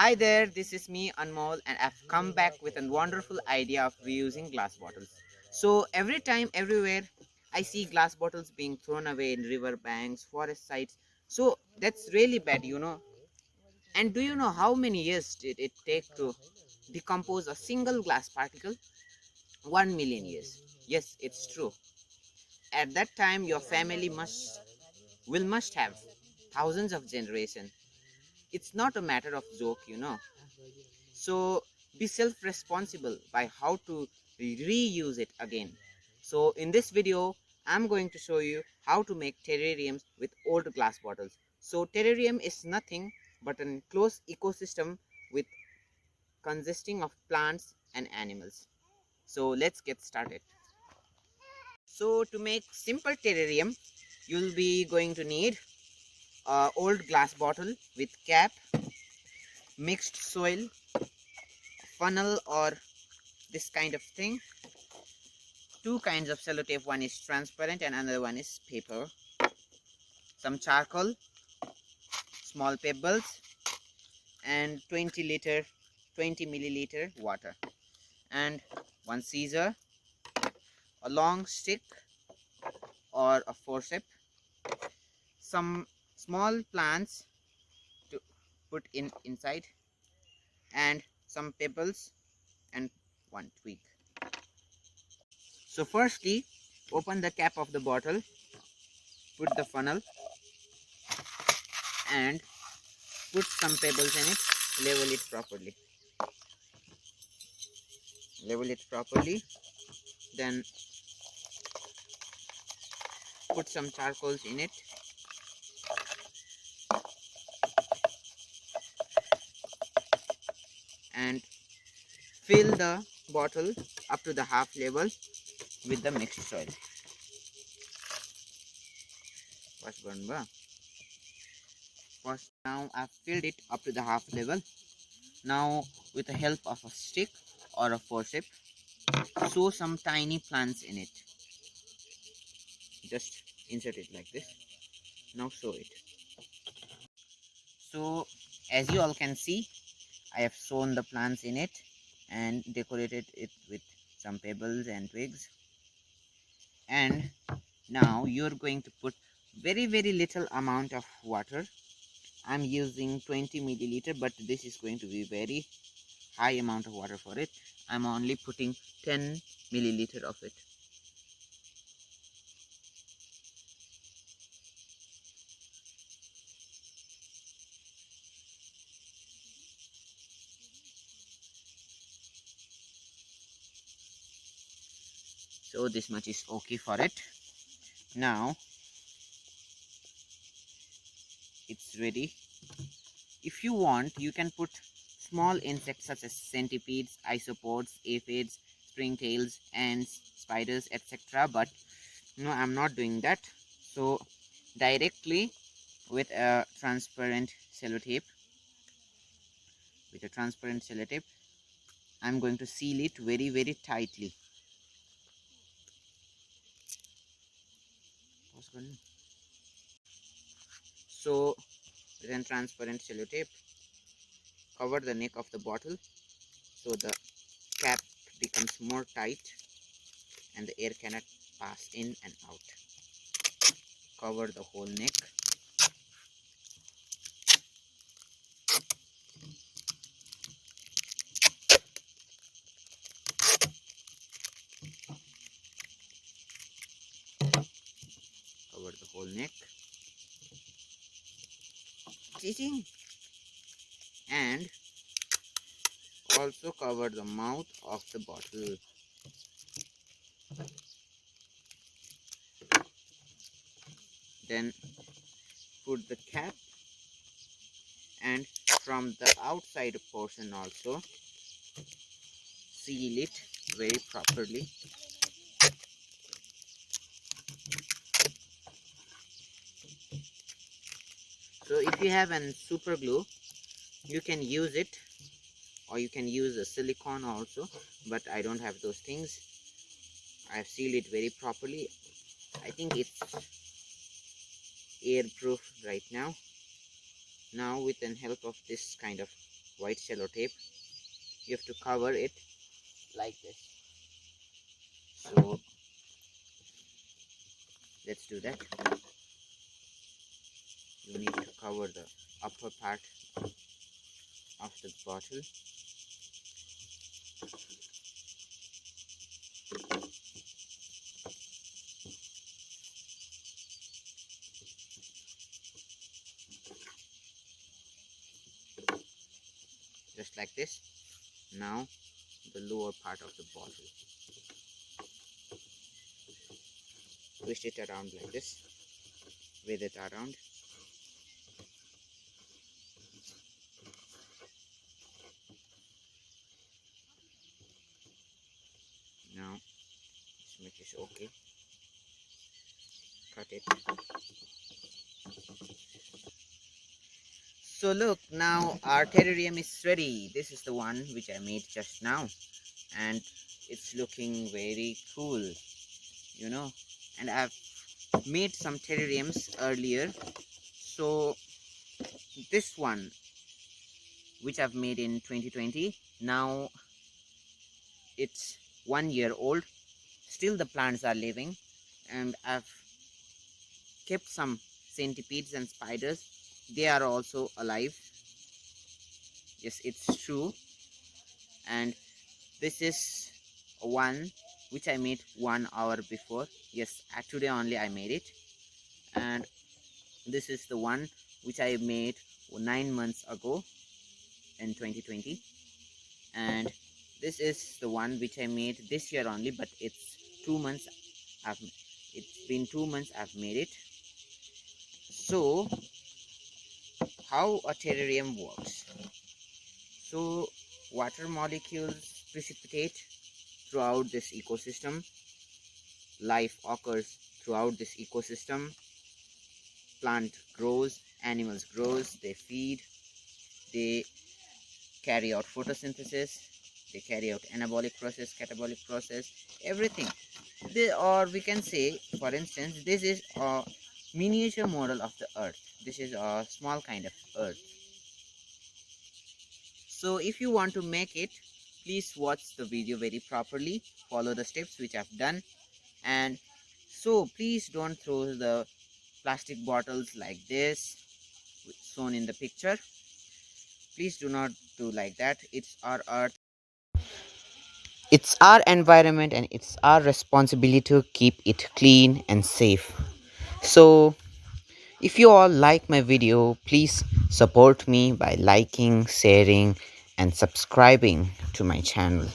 Hi there, this is me Anmol, and I've come back with a wonderful idea of reusing glass bottles. So every time, everywhere, I see glass bottles being thrown away in river banks, forest sites. So that's really bad. And do you know how many years did it take to decompose a single glass particle? 1 million years. Yes, it's true. At that time, your family must have thousands of generations. It's not a matter of joke. So be self-responsible by how to reuse it again. So in this video, I'm going to show you how to make terrariums with old glass bottles. So terrarium is nothing but an enclosed ecosystem with consisting of plants and animals. So let's get started. So to make simple terrarium, you'll be going to need a old glass bottle with cap, mixed soil, funnel or this kind of thing, two kinds of sellotape, one is transparent and another one is paper, some charcoal, small pebbles, and 20 milliliter water, and one scissor, a long stick or a forceps, some small plants to put inside, and some pebbles and one twig. So firstly, open the cap of the bottle, put the funnel and put some pebbles in it, level it properly. Level it properly, then put some charcoals in it, and fill the bottle up to the half level with the mixed soil. First, now I've filled it up to the half level. Now with the help of a stick or a forceps, sow some tiny plants in it. Just insert it like this. Now sow it. So as you all can see, I have sown the plants in it and decorated it with some pebbles and twigs. And now you're going to put very little amount of water. I'm using 20 milliliter, but this is going to be very high amount of water for it. I'm only putting 10 milliliter of it. So this much is okay for it. Now it's ready. If you want, you can put small insects such as centipedes, isopods, aphids, springtails, ants, spiders, etc. But no, I'm not doing that. So directly with a transparent sellotape, I'm going to seal it very tightly. So with a transparent sellotape, cover the neck of the bottle so the cap becomes more tight and the air cannot pass in and out. Cover the whole neck. Cover the whole neck. And also cover the mouth of the bottle. Then put the cap, and from the outside portion also seal it very properly. So if you have an super glue, you can use it, or you can use a silicone also, but I don't have those things. I've sealed it very properly. I think it's airproof right now. Now with the help of this kind of white cello tape, you have to cover it like this. So let's do that. You need to cover the upper part of the bottle. Just like this. Now the lower part of the bottle. Twist it around like this. With it around. Now let's make this okay. Cut it. So look, now our terrarium is ready. This is the one which I made just now, and it's looking very cool, you know. And I've made some terrariums earlier. So this one which I've made in 2020, now it's 1 year old. Still the plants are living, and I've kept some centipedes and spiders. They are also alive. Yes, it's true. And this is one which I made 1 hour before. Yes, today only I made it. And this is the one which I made 9 months ago in 2020. And this is the one which I made this year only, but it's 2 months. I've it's been 2 months I've made it. So how a terrarium works? So water molecules precipitate throughout this ecosystem. Life occurs throughout this ecosystem. Plant grows, animals grows, they feed, they carry out photosynthesis, they carry out anabolic process, catabolic process, everything. Or we can say, for instance, this is a miniature model of the earth. This is a small kind of earth. So if you want to make it, please watch the video very properly, follow the steps which I've done. And so please don't throw the plastic bottles like this shown in the picture. Please do not do like that. It's our earth, it's our environment, and it's our responsibility to keep it clean and safe. So if you all like my video, please support me by liking, sharing, and subscribing to my channel.